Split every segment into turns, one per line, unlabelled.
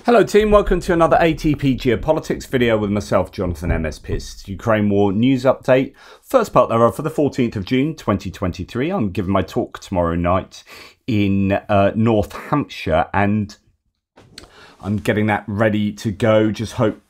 Hello team, welcome to another ATP Geopolitics video with myself, Jonathan MS Piss. Ukraine War News Update. First part thereof for the 14th of June 2023. I'm giving my talk tomorrow night in North Hampshire and I'm getting that ready to go. Just hope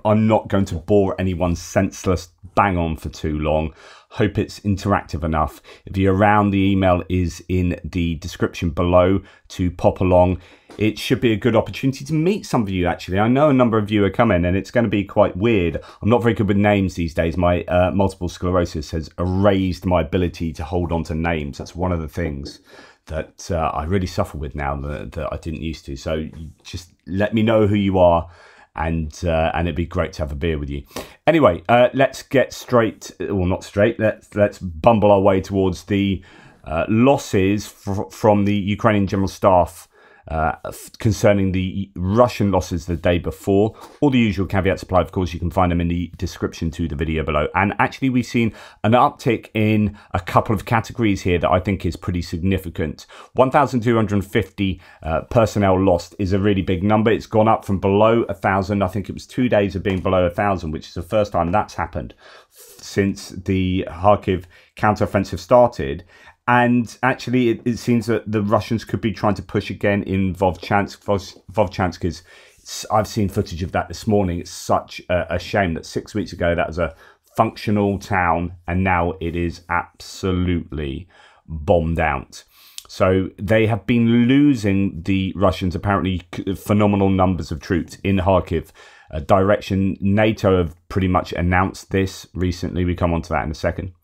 I'm not going to bore anyone senseless bang on for too long. Hope it's interactive enough. If you're around, the email is in the description below to pop along. It should be a good opportunity to meet some of you, actually. I know a number of you are coming and it's going to be quite weird. I'm not very good with names these days. My multiple sclerosis has erased my ability to hold on to names. That's one of the things that I really suffer with now that I didn't used to. So just let me know who you are and it'd be great to have a beer with you. Anyway, let's get straight, well, not straight, let's bumble our way towards the losses from the Ukrainian General Staff concerning the Russian losses the day before. All the usual caveats apply, of course. You can find them in the description to the video below. And actually, we've seen an uptick in a couple of categories here that I think is pretty significant. 1,250 personnel lost is a really big number. It's gone up from below 1,000. I think it was 2 days of being below 1,000, which is the first time that's happened since the Kharkiv counteroffensive started. And actually, it seems that the Russians could be trying to push again in Vovchansk. Vovchansk is, I've seen footage of that this morning. It's such a shame that 6 weeks ago that was a functional town and now it is absolutely bombed out. So they have been losing, the Russians, apparently phenomenal numbers of troops in Kharkiv. Direction. NATO have pretty much announced this recently. We come on to that in a second.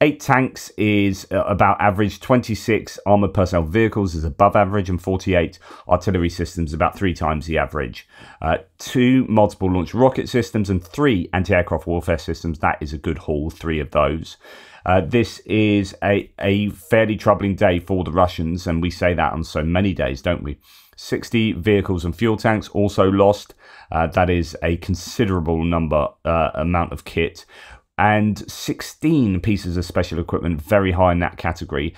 8 tanks is about average. 26 armoured personnel vehicles is above average, and 48 artillery systems, about 3 times the average. 2 multiple launch rocket systems and 3 anti-aircraft warfare systems. That is a good haul, 3 of those. This is a fairly troubling day for the Russians, and we say that on so many days, don't we? 60 vehicles and fuel tanks also lost. That is a considerable amount of kit. And 16 pieces of special equipment, very high in that category.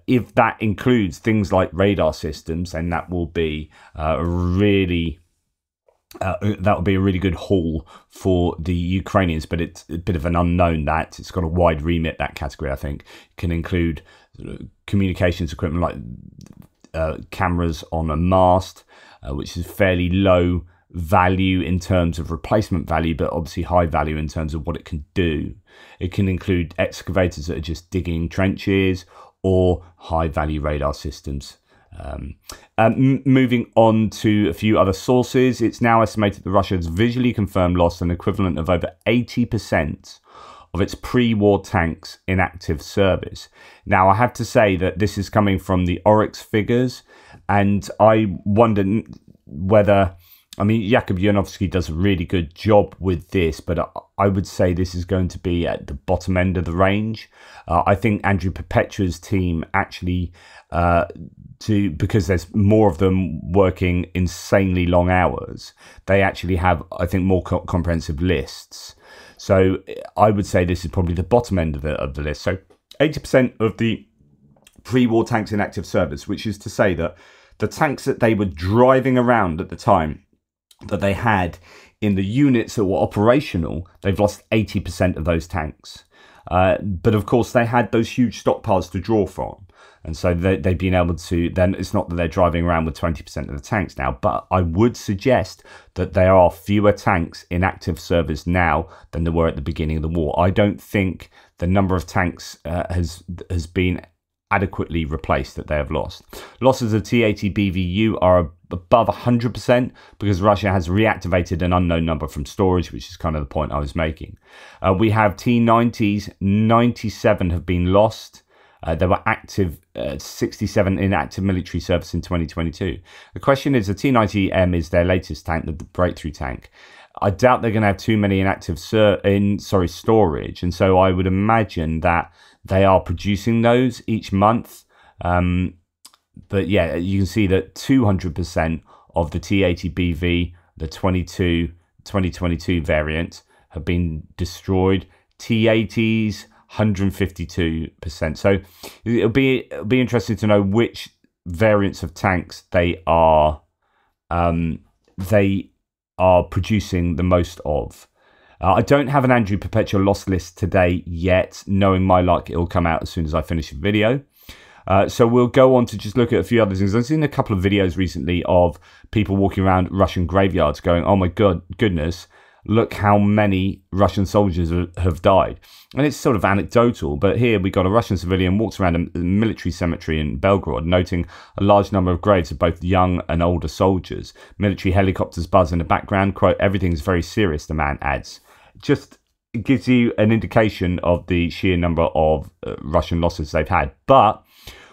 If that includes things like radar systems, then that will be that would be a really good haul for the Ukrainians, but it's a bit of an unknown. That it's got a wide remit, that category. I think it can include communications equipment like cameras on a mast, which is fairly low value in terms of replacement value, but obviously high value in terms of what it can do. It can include excavators that are just digging trenches or high value radar systems. Moving on to a few other sources, it's now estimated that Russia has visually confirmed lost an equivalent of over 80% of its pre-war tanks in active service. Now, I have to say that this is coming from the Oryx figures, and I wonder whether, I mean, Jakub Janovsky does a really good job with this, but I would say this is going to be at the bottom end of the range. I think Andrew Perpetua's team actually, because there's more of them working insanely long hours, they actually have, I think, more comprehensive lists. So I would say this is probably the bottom end of the list. So 80% of the pre-war tanks in active service, which is to say that the tanks that they were driving around at the time that they had in the units that were operational, they've lost 80% of those tanks. But of course, they had those huge stockpiles to draw from. And so they've been able to, then it's not that they're driving around with 20% of the tanks now, but I would suggest that there are fewer tanks in active service now than there were at the beginning of the war. I don't think the number of tanks has been adequately replaced that they have lost. Losses of T-80 BVU are above 100% because Russia has reactivated an unknown number from storage, which is kind of the point I was making. We have T-90s, 97 have been lost. There were active 67 in active military service in 2022. The question is, the T-90M is their latest tank, the breakthrough tank. I doubt they're going to have too many in active storage, and so I would imagine that they are producing those each month. But yeah, you can see that 200% of the T-80BV, the 2022 variant, have been destroyed. T-80s, 152%. So it'll be interesting to know which variants of tanks they are they are producing the most of. I don't have an Andrew Perpetual loss list today yet. Knowing my luck, it'll come out as soon as I finish the video. So we'll go on to just look at a few other things. I've seen a couple of videos recently of people walking around Russian graveyards going, oh my goodness, look how many Russian soldiers have died. And it's sort of anecdotal, but here we got a Russian civilian walks around a military cemetery in Belgorod, noting a large number of graves of both young and older soldiers. Military helicopters buzz in the background. Quote, everything's very serious, the man adds. Just gives you an indication of the sheer number of Russian losses they've had. But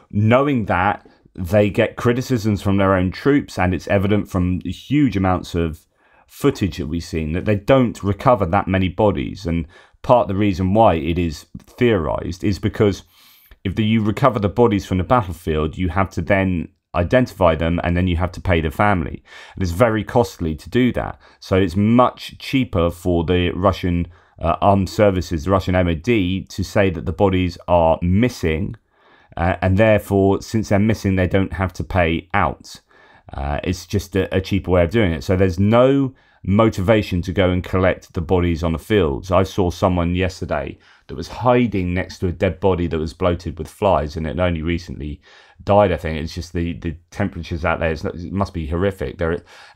knowing that, they get criticisms from their own troops, and it's evident from huge amounts of footage that we've seen that they don't recover that many bodies. And part of the reason why it is theorized is because if you recover the bodies from the battlefield, you have to then identify them, and then you have to pay the family. And it's very costly to do that. So it's much cheaper for the Russian armed services, the Russian MOD, to say that the bodies are missing. And therefore, since they're missing, they don't have to pay out. It's just a cheaper way of doing it. So there's no motivation to go and collect the bodies on the fields. I saw someone yesterday that was hiding next to a dead body that was bloated with flies, and it only recently died, I think. It's just the temperatures out there, it must be horrific.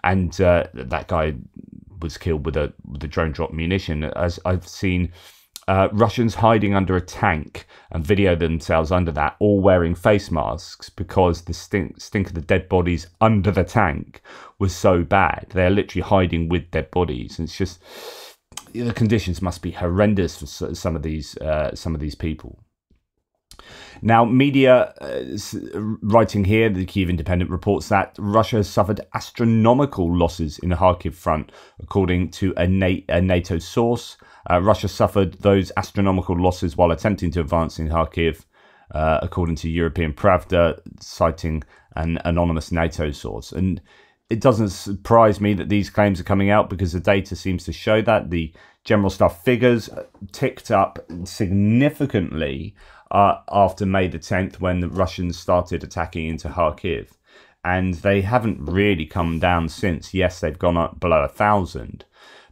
And that guy was killed with a drone drop munition. As I've seen Russians hiding under a tank and video themselves under that, all wearing face masks because the stink of the dead bodies under the tank was so bad. They're literally hiding with dead bodies, and it's just, the conditions must be horrendous for some of these people. Now, media writing here, the Kyiv Independent reports that Russia has suffered astronomical losses in the Kharkiv front, according to a NATO source. Russia suffered those astronomical losses while attempting to advance in Kharkiv, according to European Pravda, citing an anonymous NATO source. And it doesn't surprise me that these claims are coming out, because the data seems to show that the general staff figures ticked up significantly after May the 10th, when the Russians started attacking into Kharkiv. And they haven't really come down since. Yes, they've gone up below 1,000.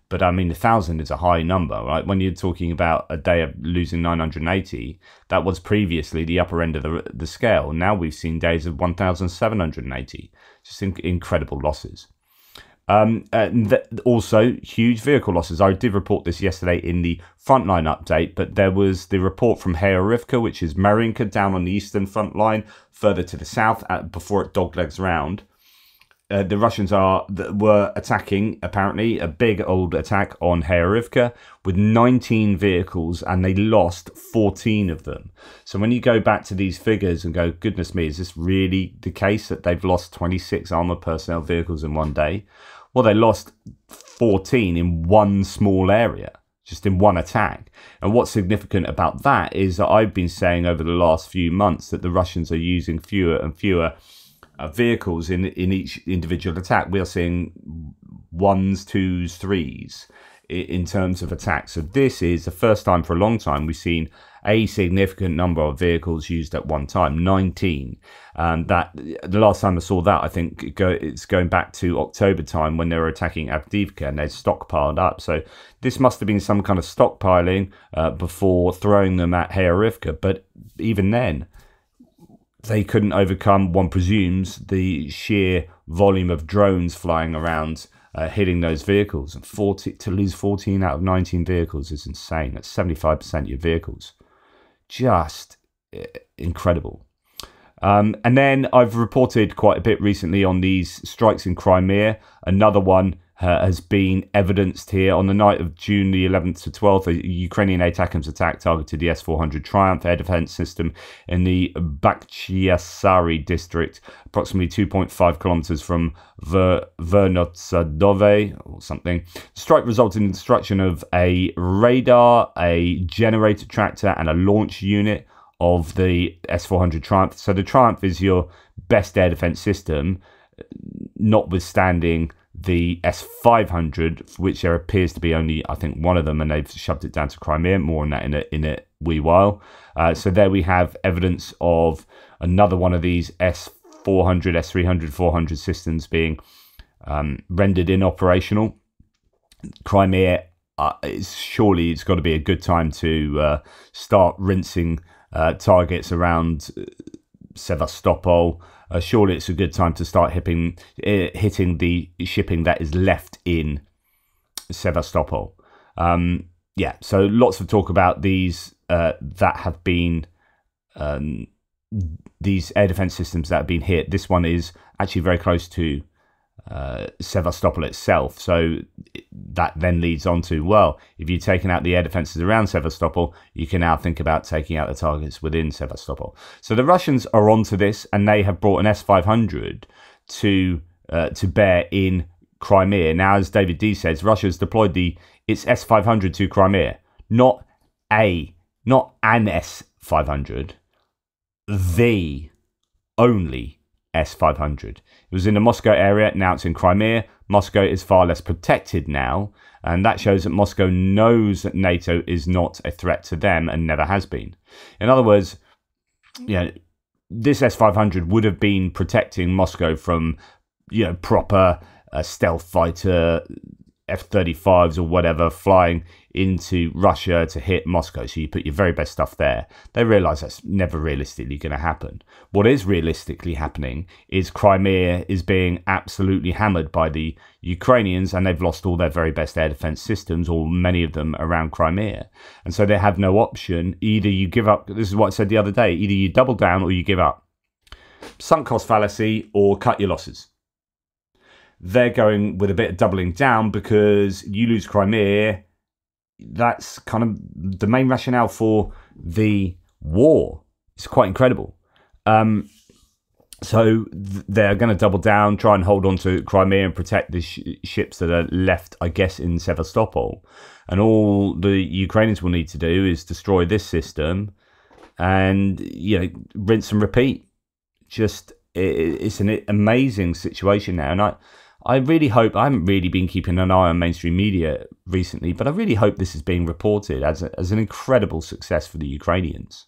But I mean, 1,000 is a high number, right? When you're talking about a day of losing 980, that was previously the upper end of the scale. Now we've seen days of 1,780. Just incredible losses. Also, huge vehicle losses. I did report this yesterday in the frontline update, but there was the report from Hayorivka, which is Marinka, down on the eastern front line, further to the south, before it doglegs round. The Russians were attacking, apparently, a big old attack on Hayorivka with 19 vehicles, and they lost 14 of them. So when you go back to these figures and go, goodness me, is this really the case that they've lost 26 armoured personnel vehicles in one day? Well, they lost 14 in one small area, just in one attack. And what's significant about that is that I've been saying over the last few months that the Russians are using fewer and fewer vehicles in each individual attack. We are seeing 1s, 2s, 3s in terms of attacks. So this is the first time for a long time we've seen a significant number of vehicles used at one time, 19. That the last time I saw that, I think it's going back to October time, when they were attacking Avdiivka, and they stockpiled up. So this must have been some kind of stockpiling before throwing them at Hayorivka. But even then, they couldn't overcome, one presumes, the sheer volume of drones flying around, hitting those vehicles. And to lose 14 out of 19 vehicles is insane. That's 75% of your vehicles. Just incredible. And then I've reported quite a bit recently on these strikes in Crimea. Another one has been evidenced here. On the night of June the 11th to 12th, a Ukrainian ATACMS attack targeted the S-400 Triumph air defense system in the Bakhchiasari district, approximately 2.5 kilometers from Vernotsadove or something. The strike resulted in the destruction of a radar, a generator tractor, and a launch unit of the S-400 Triumph. So the Triumph is your best air defense system, notwithstanding the S-500, which there appears to be only, I think, one of them, and they've shoved it down to Crimea. More on that in a wee while. So there we have evidence of another one of these S-400, S-300, 400 systems being rendered inoperational. Crimea, surely it's got to be a good time to start rinsing targets around Sevastopol. Surely it's a good time to start hitting the shipping that is left in Sevastopol. Yeah, so lots of talk about these that have been these air defense systems that have been hit. This one is actually very close to Sevastopol itself, so that then leads on to, well, if you've taken out the air defenses around Sevastopol, you can now think about taking out the targets within Sevastopol. So the Russians are onto this, and they have brought an S-500 to bear in Crimea. Now, as David D says, Russia's deployed its S-500 to Crimea, not an S-500, the only S-500. It was in the Moscow area, now it's in Crimea. Moscow is far less protected now, and that shows that Moscow knows that NATO is not a threat to them and never has been. In other words, this S-500 would have been protecting Moscow from, proper stealth fighter F-35s or whatever flying into Russia to hit Moscow. So you put your very best stuff there. They realise that's never realistically going to happen. What is realistically happening is Crimea is being absolutely hammered by the Ukrainians, and they've lost all their very best air defence systems, or many of them, around Crimea. And so they have no option. Either you give up, this is what I said the other day, either you double down or you give up. Sunk cost fallacy, or cut your losses. They're going with a bit of doubling down because you lose Crimea. That's kind of the main rationale for the war. It's quite incredible. So they're going to double down, try and hold on to Crimea and protect the ships that are left, I guess, in Sevastopol. And all the Ukrainians will need to do is destroy this system and, rinse and repeat. It's an amazing situation now. And I really hope, I haven't really been keeping an eye on mainstream media recently, but I really hope this is being reported as an incredible success for the Ukrainians.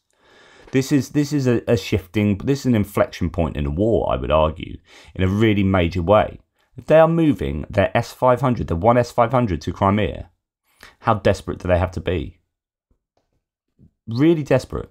This is a shifting, this is an inflection point in the war, I would argue, in a really major way. If they are moving their S-500, the one S-500 to Crimea, how desperate do they have to be? Really desperate.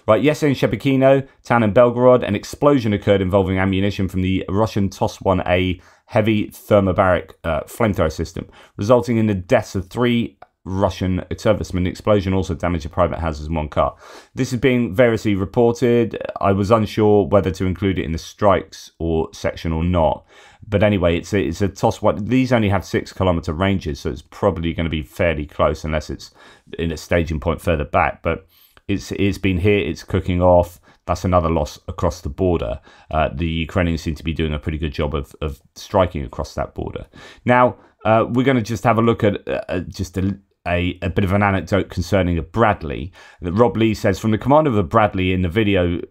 Right, yesterday in Shebekino, town in Belgorod, an explosion occurred involving ammunition from the Russian TOS-1A heavy thermobaric flamethrower system, resulting in the deaths of 3 Russian servicemen. The explosion also damaged a private houses and 1 car. This is being variously reported. I was unsure whether to include it in the strikes or section or not. But anyway, it's a TOS-1. These only have 6-kilometer ranges, so it's probably going to be fairly close unless it's in a staging point further back. But it's been hit, it's cooking off. That's another loss across the border. The Ukrainians seem to be doing a pretty good job of striking across that border. Now, we're going to just have a look at just a bit of an anecdote concerning a Bradley. That Rob Lee says, from the commander of the Bradley in the video,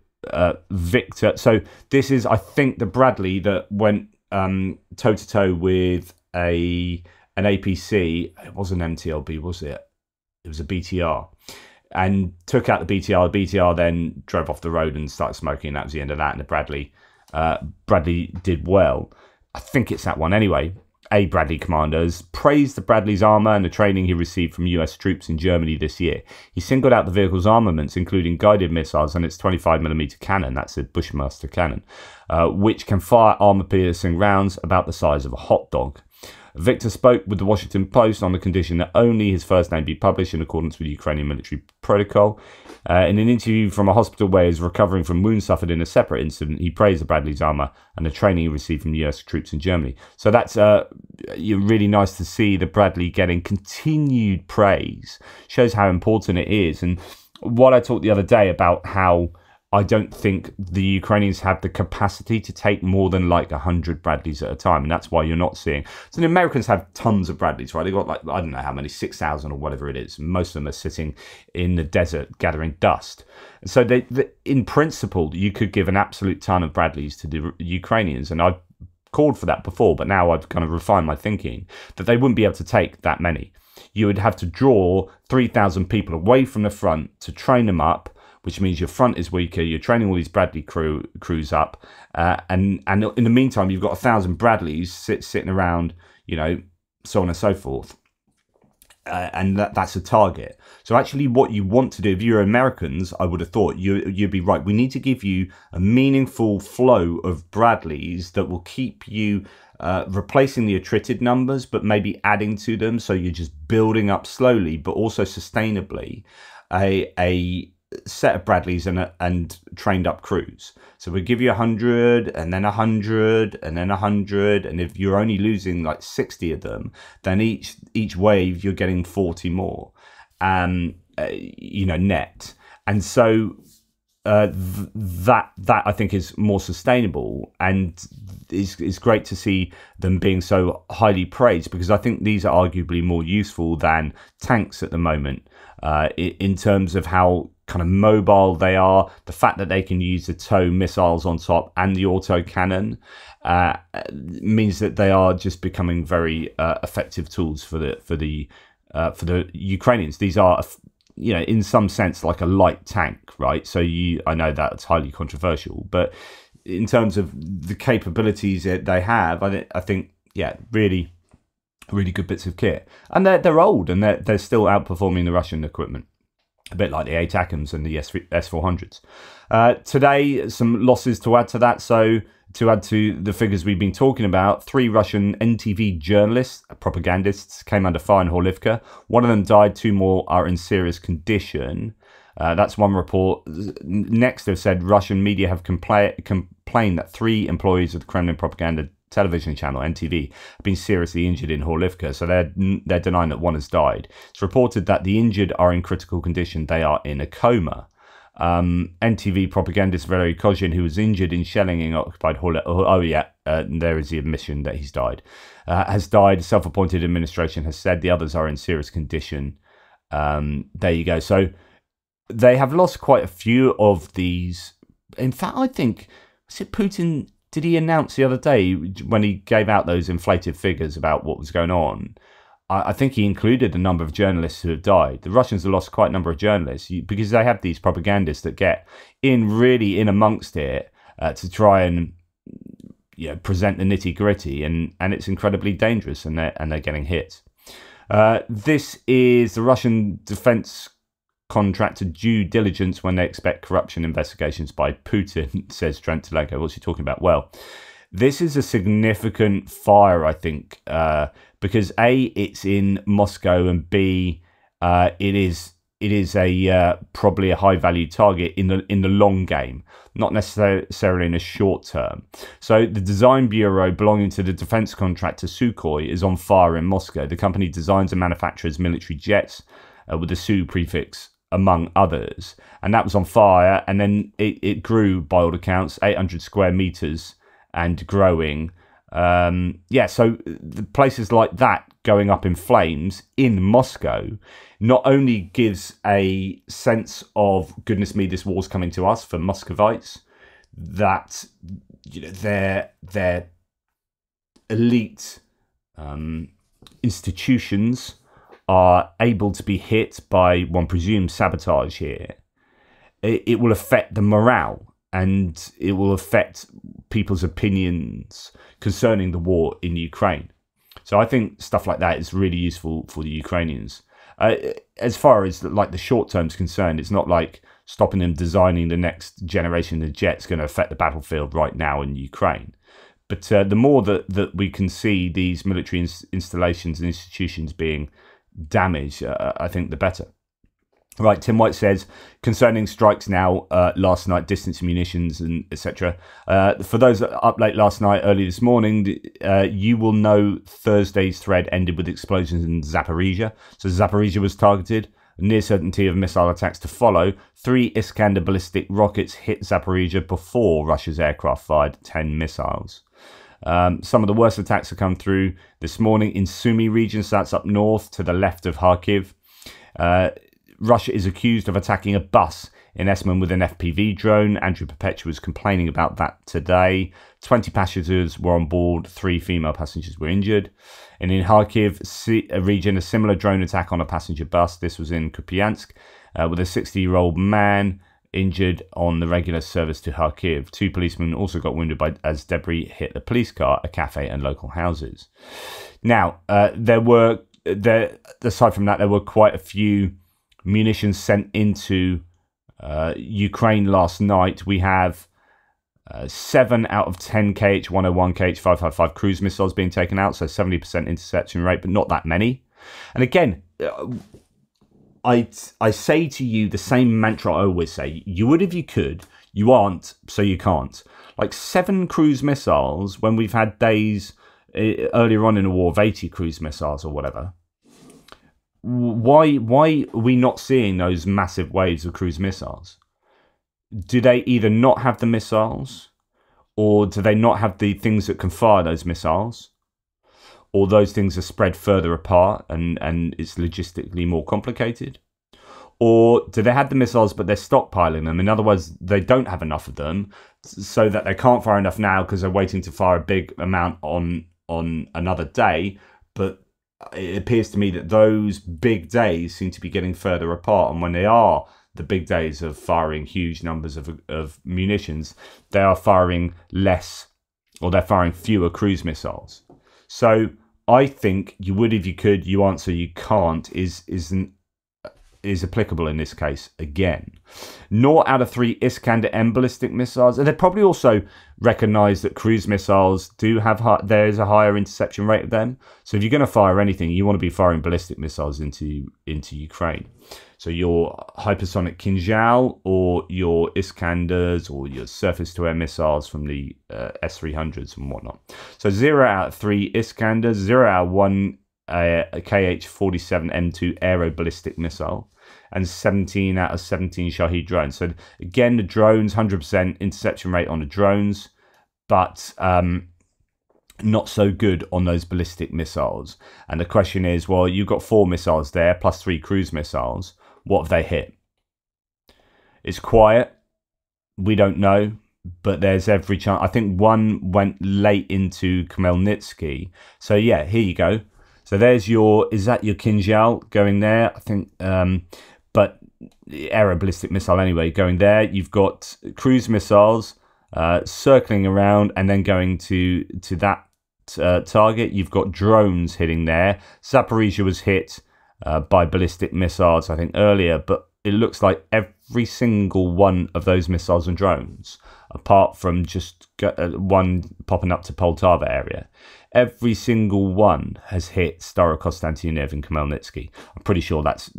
Victor. So this is, I think, the Bradley that went toe-to-toe with an APC. It wasn't MTLB, was it? It was a BTR. And took out the BTR. The BTR then drove off the road and started smoking. That was the end of that. And the Bradley did well. I think it's that one. Anyway, a Bradley commander has praised the Bradley's armour and the training he received from US troops in Germany this year. He singled out the vehicle's armaments, including guided missiles and its 25mm cannon, that's a Bushmaster cannon, which can fire armour-piercing rounds about the size of a hot dog. Victor spoke with the Washington Post on the condition that only his first name be published in accordance with Ukrainian military protocol. In an interview from a hospital where he is recovering from wounds suffered in a separate incident, he praised the Bradley's armour and the training he received from US troops in Germany. So that's really nice to see the Bradley getting continued praise. Shows how important it is. And what I talked the other day about how I don't think the Ukrainians have the capacity to take more than like 100 Bradleys at a time. And that's why you're not seeing. So the Americans have tons of Bradleys, right? They've got like, I don't know how many, 6,000 or whatever it is. Most of them are sitting in the desert gathering dust. And so in principle, you could give an absolute ton of Bradleys to the Ukrainians. And I've called for that before, but now I've kind of refined my thinking that they wouldn't be able to take that many. You would have to draw 3,000 people away from the front to train them up which means your front is weaker. You're training all these Bradley crews up, and in the meantime, you've got 1,000 Bradleys sitting around, so on and so forth. And that's a target. So actually what you want to do, if you're Americans, I would have thought you'd be right. We need to give you a meaningful flow of Bradleys that will keep you replacing the attrited numbers, but maybe adding to them. So you're just building up slowly, but also sustainably a set of Bradleys and trained up crews. So we give you 100 and then 100 and then 100, and if you're only losing like 60 of them, then each wave you're getting 40 more, net. And so that I think is more sustainable, and is great to see them being so highly praised, because I think these are arguably more useful than tanks at the moment, in terms of how kind of mobile they are. The fact that they can use the tow missiles on top and the auto cannon means that they are just becoming very effective tools for the Ukrainians. These are, in some sense, like a light tank, right? So I know that's highly controversial, but in terms of the capabilities that they have, I think, really, really good bits of kit. And they're old, and they're still outperforming the Russian equipment, a bit like the ATACMS and the S400s. Today, some losses to add to that. So to add to the figures we've been talking about, 3 Russian NTV journalists, propagandists, came under fire in Horlivka. 1 of them died, 2 more are in serious condition. That's one report. Next, they've said Russian media have complained that 3 employees of the Kremlin propaganda television channel NTV have been seriously injured in Horlivka, so they're denying that 1 has died. It's reported that the injured are in critical condition. They are in a coma. NTV propagandist Valery Kozhin, who was injured in shelling in occupied Horlivka, there is the admission that he's died, has died. Self-appointed administration has said the others are in serious condition. There you go. So they have lost quite a few of these. In fact, I think, was it Putin? Did he announce the other day when he gave out those inflated figures about what was going on? I think he included the number of journalists who have died. The Russians have lost quite a number of journalists because they have these propagandists that get really in amongst it to try and present the nitty gritty, and it's incredibly dangerous, and they're getting hit. This is the Russian defense contractor due diligence when they expect corruption investigations by Putin, says Trent Telenko. What's he talking about? Well, this is a significant fire, I think, because A, it's in Moscow, and B, it is a probably a high value target in the long game, not necessarily in the short term. So the design bureau belonging to the defense contractor Sukhoi is on fire in Moscow. The company designs and manufactures military jets with the Su prefix, among others, and that was on fire, and then it grew, by all accounts, 800 square meters and growing. So the places like that going up in flames in Moscow not only gives a sense of, goodness me, this war's coming to us for Muscovites, that their elite institutions are able to be hit by, one presumes, sabotage here. It will affect the morale, and it will affect people's opinions concerning the war in Ukraine. So I think stuff like that is really useful for the Ukrainians. As far as like the short term is concerned, it's not like stopping them designing the next generation of jets going to affect the battlefield right now in Ukraine. But the more that we can see these military installations and institutions being damaged, I think the better. Right, Tim White says, concerning strikes now, last night, distance munitions and etc. For those that are up late last night, early this morning, you will know Thursday's thread ended with explosions in Zaporizhia. So Zaporizhia was targeted, near certainty of missile attacks to follow. 3 Iskander ballistic rockets hit Zaporizhia before Russia's aircraft fired 10 missiles. Some of the worst attacks have come through this morning in Sumy region, so that's up north to the left of Kharkiv. Russia is accused of attacking a bus in Esmen with an FPV drone. Andrew Perpetua was complaining about that today. 20 passengers were on board, 3 female passengers were injured. And in Kharkiv region, a similar drone attack on a passenger bus. This was in Kupiansk with a 60-year-old man injured on the regular service to Kharkiv. 2 policemen also got wounded as debris hit the police car, a cafe, and local houses. Now, aside from that, there were quite a few munitions sent into Ukraine last night. We have 7 out of 10 KH-101, KH-555 cruise missiles being taken out, so 70% interception rate, but not that many. And again, I say to you the same mantra I always say: you would if you could, you aren't, so you can't. Like 7 cruise missiles when we've had days earlier on in the war of 80 cruise missiles or whatever. Why are we not seeing those massive waves of cruise missiles? Do they either not have the missiles, or do they not have the things that can fire those missiles, or those things are spread further apart and it's logistically more complicated? Or do they have the missiles but they're stockpiling them? In other words, they don't have enough of them so that they can't fire enough now because they're waiting to fire a big amount on another day. But it appears to me that those big days seem to be getting further apart, and when they are the big days of firing huge numbers of munitions, they are firing less, or they're firing fewer cruise missiles. So I think you would if you could, you answer you can't is applicable in this case again. 0 out of 3 Iskander-M ballistic missiles, and they probably also recognise that cruise missiles do have there's a higher interception rate of them. So if you're going to fire anything, you want to be firing ballistic missiles into Ukraine. So your hypersonic Kinjal or your Iskanders or your surface-to-air missiles from the S-300s and whatnot. So 0 out of 3 Iskanders, 0 out of 1 KH-47M2 aero ballistic missile, and 17 out of 17 Shahed drones. So again, the drones, 100% interception rate on the drones, but not so good on those ballistic missiles. And the question is, well, you've got 4 missiles there plus 3 cruise missiles. What have they hit? It's quiet. We don't know, but there's every chance. I think one went late into Khmelnytsky. So yeah, here you go. So there's is that your Kinjal going there? I think, but aero ballistic missile anyway, going there. You've got cruise missiles circling around and then going to that target. You've got drones hitting there. Zaporizhia was hit by ballistic missiles, I think, earlier, but it looks like every single one of those missiles and drones, apart from just one popping up to Poltava area, every single one has hit Starokonstantiniev and Khmelnytsky. I'm pretty sure that's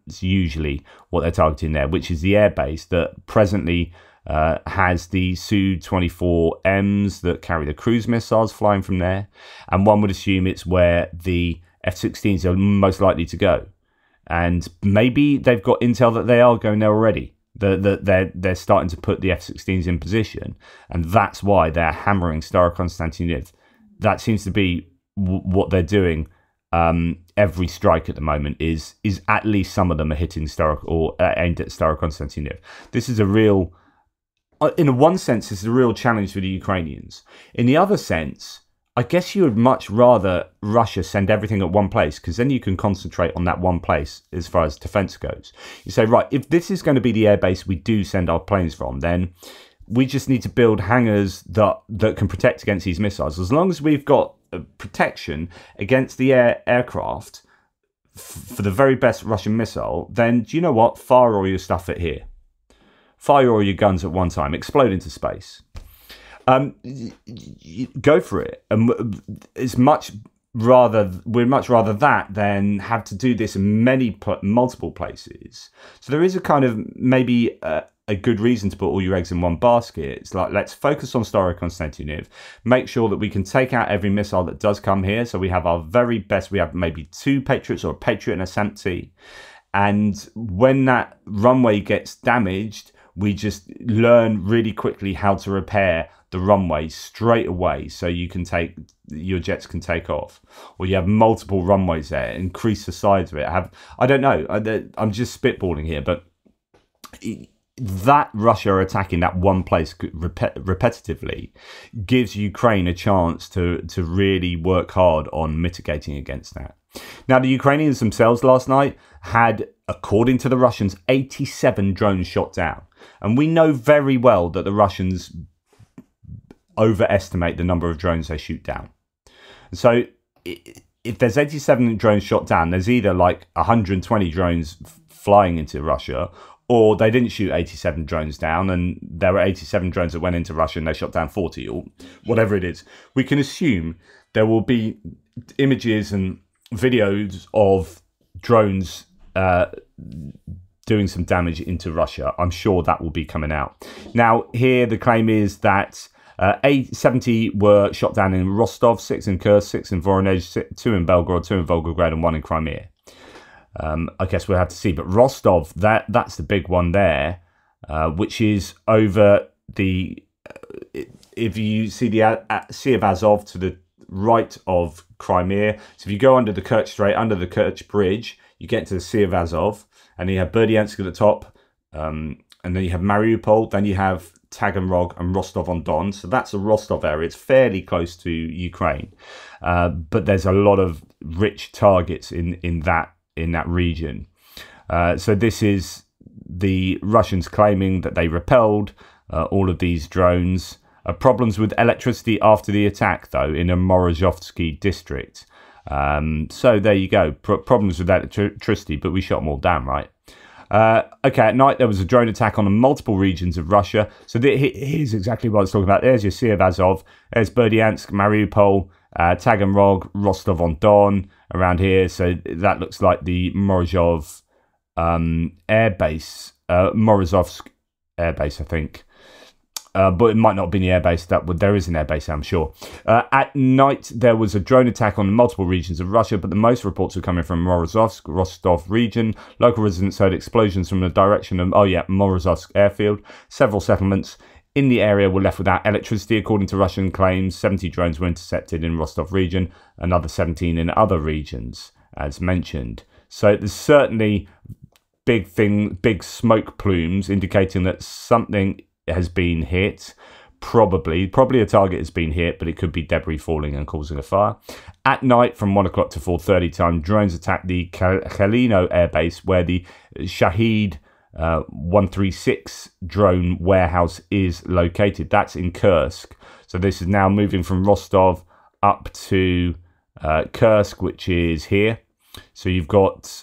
it's usually what they're targeting there, which is the airbase that presently has the Su-24Ms that carry the cruise missiles flying from there, and one would assume it's where the F-16s are most likely to go. And maybe they've got intel that they are going there already. They're starting to put the F-16s in position, and that's why they're hammering Starokonstantiniev. That seems to be what they're doing. Every strike at the moment is at least some of them are hitting aimed at Starokonstantiniev. This is a real, in one sense, this is a real challenge for the Ukrainians. In the other sense, I guess you would much rather Russia send everything at one place, because then you can concentrate on that one place as far as defense goes. You say, right, if this is going to be the airbase we do send our planes from, then we just need to build hangars that can protect against these missiles. As long as we've got protection against the aircraft for the very best Russian missile, then do you know what? Fire all your stuff at here. Fire all your guns at one time. Explode into space. Go for it. We'd much rather that than have to do this in multiple places. So there is a kind of maybe a good reason to put all your eggs in one basket. It's like, let's focus on Starokonstantiniev, make sure that we can take out every missile that does come here. So we have our very best. We have maybe 2 Patriots or a Patriot and a SAMP-T. And when that runway gets damaged, we just learn really quickly how to repair the runway straight away, so your jets can take off. Or you have multiple runways there, increase the size of it. I don't know. I'm just spitballing here, but that Russia attacking that one place repetitively gives Ukraine a chance to really work hard on mitigating against that. Now, the Ukrainians themselves last night had, according to the Russians, 87 drones shot down. And we know very well that the Russians overestimate the number of drones they shoot down. So if there's 87 drones shot down, there's either like 120 drones flying into Russia, or they didn't shoot 87 drones down and there were 87 drones that went into Russia and they shot down 40, or whatever it is. We can assume there will be images and videos of drones doing some damage into Russia. I'm sure that will be coming out. Now, here the claim is that 70 were shot down in Rostov, 6 in Kursk, 6 in Voronezh, 2 in Belgorod, 2 in Volgograd, and 1 in Crimea. I guess we'll have to see. But Rostov, that's the big one there, which is over the... if you see the Sea of Azov to the right of Crimea. So if you go under the Kerch Strait, under the Kerch Bridge, you get to the Sea of Azov, and you have Berdyansk at the top, and then you have Mariupol, then you have Taganrog and Rostov-on-Don. So that's the Rostov area. It's fairly close to Ukraine, but there's a lot of rich targets in that region. So this is the Russians claiming that they repelled all of these drones. Problems with electricity after the attack, though, in a Morozhovsky district. So there you go. Problems with electricity, but we shot them all down, right? Okay, at night there was a drone attack on multiple regions of Russia. So here's exactly what I was talking about. There's your Sea of Azov. There's Berdyansk, Mariupol, Taganrog, Rostov-on-Don around here. So that looks like the Morozov air base, Morozovsk air base, I think. But it might not have been the airbase. There is an airbase, I'm sure. At night, there was a drone attack on multiple regions of Russia, but the most reports were coming from Morozovsk, Rostov region. Local residents heard explosions from the direction of, Morozovsk airfield. Several settlements in the area were left without electricity, according to Russian claims. 70 drones were intercepted in Rostov region, another 17 in other regions, as mentioned. So there's certainly big smoke plumes indicating that something has been hit. Probably a target has been hit, but it could be debris falling and causing a fire. At night, from 1 o'clock to 4:30 time, drones attacked the Kalino airbase, where the Shahid 136 drone warehouse is located. That's in Kursk. So this is now moving from Rostov up to Kursk, which is here. So you've got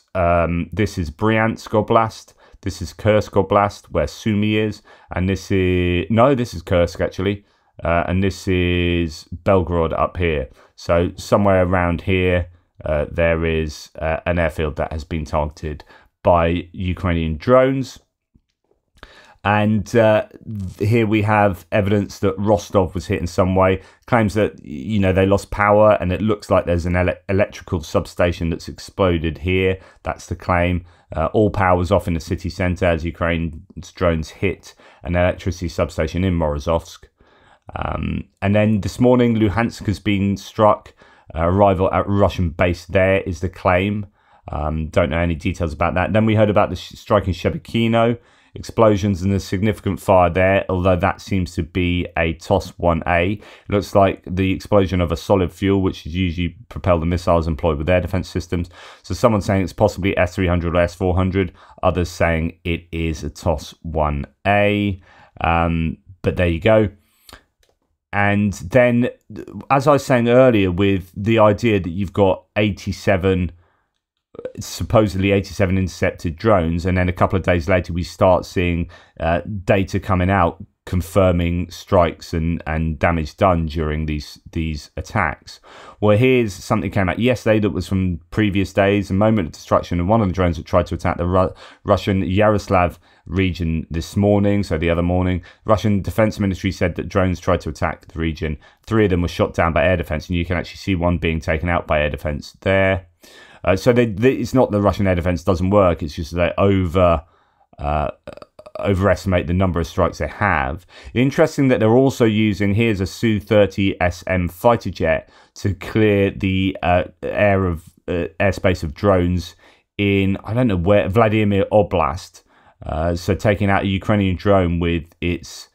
this is Bryansk Oblast. This is Kursk Oblast, where Sumy is, and this is Kursk actually, and this is Belgorod up here. So somewhere around here, there is an airfield that has been targeted by Ukrainian drones. And here we have evidence that Rostov was hit in some way. Claims that, they lost power, and it looks like there's an electrical substation that's exploded here. That's the claim. All power was off in the city centre as Ukraine's drones hit an electricity substation in Morozovsk. And then this morning, Luhansk has been struck. Arrival at Russian base there is the claim. Don't know any details about that. Then we heard about the strike in Shebekino. Explosions and a significant fire there, although that seems to be a TOS-1A. It looks like the explosion of a solid fuel, which is usually propel the missiles employed with air defense systems. So someone's saying it's possibly S-300 or S-400. Others saying it is a TOS-1A. But there you go. And then, as I was saying earlier, with the idea that you've got supposedly 87 intercepted drones, and then a couple of days later we start seeing data coming out confirming strikes and damage done during these attacks. Well, here's something came out yesterday that was from previous days. A moment of destruction of one of the drones that tried to attack the Russian Yaroslav region this morning, so the other morning. Russian Defense Ministry said that drones tried to attack the region. 3 of them were shot down by air defense, and you can actually see one being taken out by air defense there. So it's not the Russian air defense doesn't work. It's just they overestimate the number of strikes they have. Interesting that they're also using, here's a Su-30SM fighter jet to clear the airspace of drones in, I don't know where, Vladimir Oblast. So taking out a Ukrainian drone with its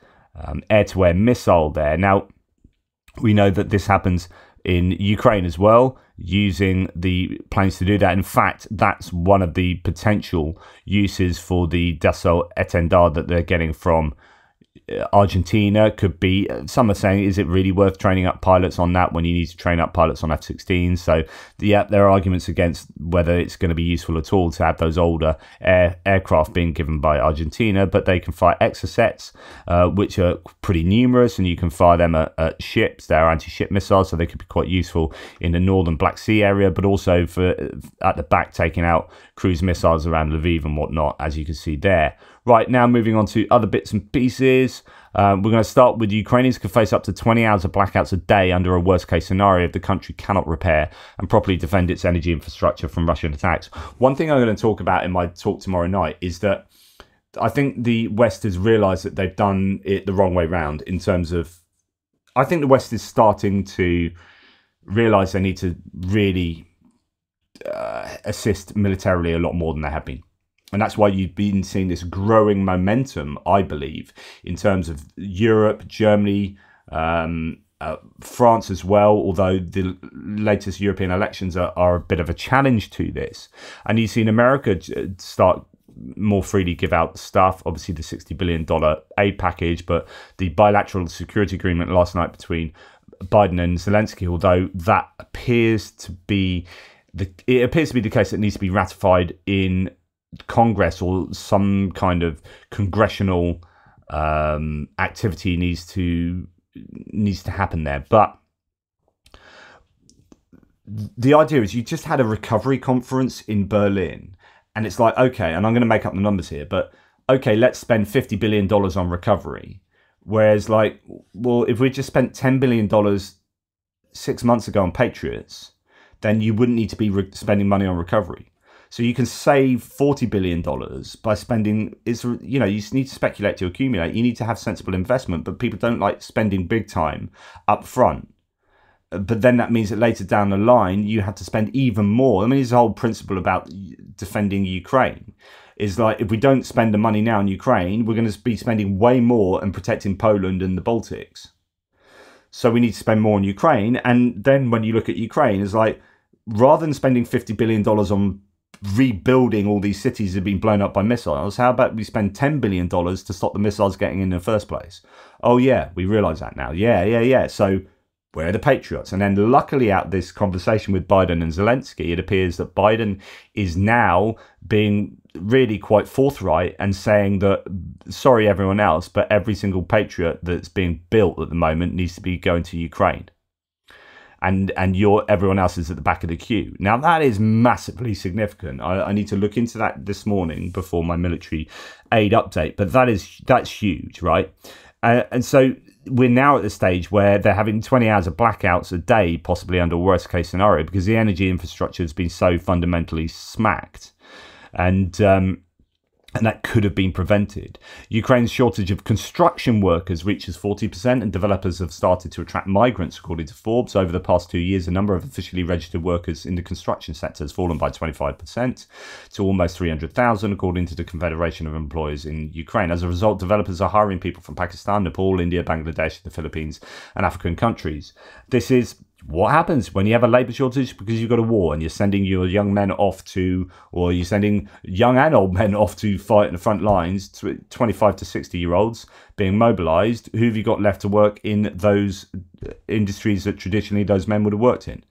air-to-air missile there. Now, we know that this happens in Ukraine as well, using the planes to do that. In fact, that's one of the potential uses for the Dassault Étendard that they're getting from Argentina. Could be, some are saying, is it really worth training up pilots on that when you need to train up pilots on F-16s? So yeah, there are arguments against whether it's going to be useful at all to have those older aircraft being given by Argentina, but they can fire Exocets, which are pretty numerous, and you can fire them at ships. They're anti-ship missiles, so they could be quite useful in the northern Black Sea area, but also for at the back, taking out cruise missiles around Lviv and whatnot, as you can see there. Right, now moving on to other bits and pieces. We're going to start with Ukrainians could face up to 20 hours of blackouts a day under a worst-case scenario if the country cannot repair and properly defend its energy infrastructure from Russian attacks. One thing I'm going to talk about in my talk tomorrow night is that I think the West has realised that they've done it the wrong way round in terms of... I think the West is starting to realise they need to really assist militarily a lot more than they have been. And that's why you've been seeing this growing momentum, I believe, in terms of Europe, Germany, France as well, although the latest European elections are a bit of a challenge to this. And you've seen America start more freely give out stuff, obviously the $60 billion aid package, but the bilateral security agreement last night between Biden and Zelensky, although that appears to be the case that needs to be ratified in Congress, or some kind of congressional activity needs to happen there. But the idea is you just had a recovery conference in Berlin, and it's like, okay, and I'm going to make up the numbers here, but okay, let's spend $50 billion on recovery. Whereas, like, well, if we just spent $10 billion 6 months ago on Patriots, then you wouldn't need to be spending money on recovery. So you can save $40 billion by spending, you know, you just need to speculate to accumulate. You need to have sensible investment, but people don't like spending big time up front. But then that means that later down the line, you have to spend even more. I mean, there's a whole principle about defending Ukraine. Is like, if we don't spend the money now in Ukraine, we're going to be spending way more and protecting Poland and the Baltics. So we need to spend more on Ukraine. And then when you look at Ukraine, it's like, rather than spending $50 billion on rebuilding all these cities that have been blown up by missiles, how about we spend $10 billion to stop the missiles getting in the first place? Oh yeah, we realise that now. Yeah. So where are the Patriots? And then luckily out this conversation with Biden and Zelensky, it appears that Biden is now being really quite forthright and saying that, sorry everyone else, but every single Patriot that's being built at the moment needs to be going to Ukraine. And everyone else is at the back of the queue. Now, that is massively significant. I need to look into that this morning before my military aid update. But that's huge, right? And so we're now at the stage where they're having 20 hours of blackouts a day, possibly under worst case scenario, because the energy infrastructure has been so fundamentally smacked. And that could have been prevented. Ukraine's shortage of construction workers reaches 40%, and developers have started to attract migrants, according to Forbes. Over the past 2 years, the number of officially registered workers in the construction sector has fallen by 25% to almost 300,000, according to the Confederation of Employers in Ukraine. As a result, developers are hiring people from Pakistan, Nepal, India, Bangladesh, the Philippines, and African countries. This is what happens when you have a labour shortage because you've got a war and you're sending your young men off to, or you're sending young and old men off to fight in the front lines, 25 to 60-year-olds being mobilised. Who have you got left to work in those industries that traditionally those men would have worked in?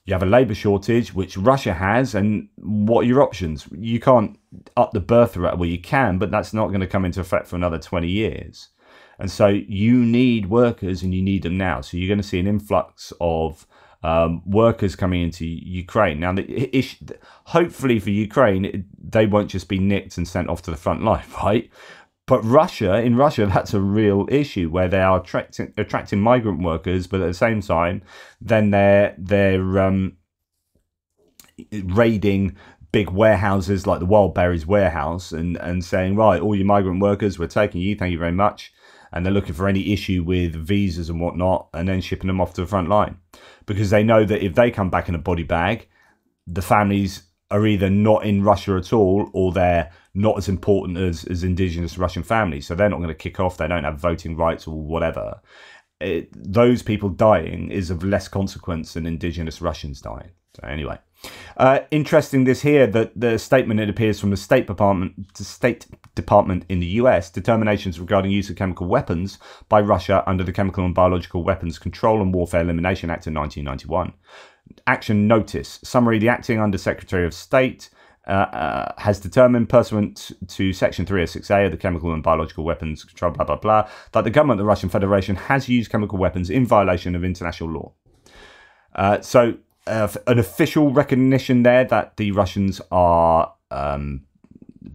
You have a labour shortage, which Russia has, and what are your options? You can't up the birth rate. Well, you can, but that's not going to come into effect for another 20 years. And so you need workers, and you need them now. So you're going to see an influx of workers coming into Ukraine. Now, hopefully for Ukraine, they won't just be nicked and sent off to the front line, right? But in Russia, that's a real issue where they are attracting migrant workers, but at the same time, then they're raiding big warehouses like the Wildberries warehouse and saying, right, all you migrant workers, we're taking you, thank you very much. And they're looking for any issue with visas and whatnot, and then shipping them off to the front line. Because they know that if they come back in a body bag, the families are either not in Russia at all, or they're not as important as indigenous Russian families. So they're not going to kick off. They don't have voting rights or whatever. those people dying is of less consequence than indigenous Russians dying. So anyway, interesting this here, that the statement, it appears, from the State Department in the US, determinations regarding use of chemical weapons by Russia under the Chemical and Biological Weapons Control and Warfare Elimination Act of 1991. Action notice. Summary: the acting Under-Secretary of State has determined, pursuant to Section 306A of the Chemical and Biological Weapons Control, blah, blah, blah, that the government of the Russian Federation has used chemical weapons in violation of international law. So an official recognition there that the Russians are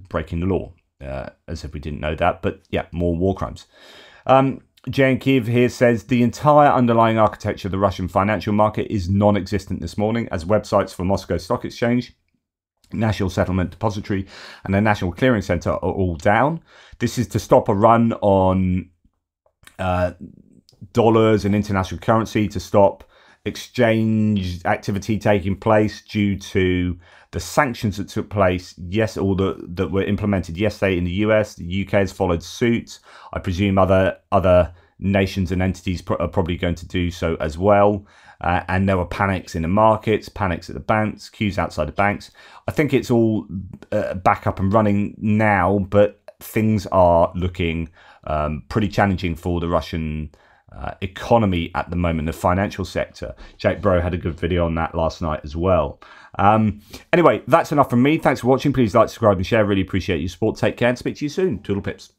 breaking the law, as if we didn't know that. But yeah, more war crimes. Jay Kiev here says the entire underlying architecture of the Russian financial market is non-existent this morning, as websites for Moscow Stock Exchange, National Settlement Depository, and the National Clearing Center are all down. This is to stop a run on dollars and international currency, to stop exchange activity taking place due to the sanctions that took place, that were implemented yesterday in the US. The UK has followed suit. I presume other nations and entities are probably going to do so as well. And there were panics in the markets, panics at the banks, queues outside the banks. I think it's all back up and running now, but things are looking pretty challenging for the Russian economy at the moment, the financial sector. Jake Bro had a good video on that last night as well. Anyway, that's enough from me. Thanks for watching. Please like, subscribe and share. Really appreciate your support. Take care and speak to you soon. Toodle pips.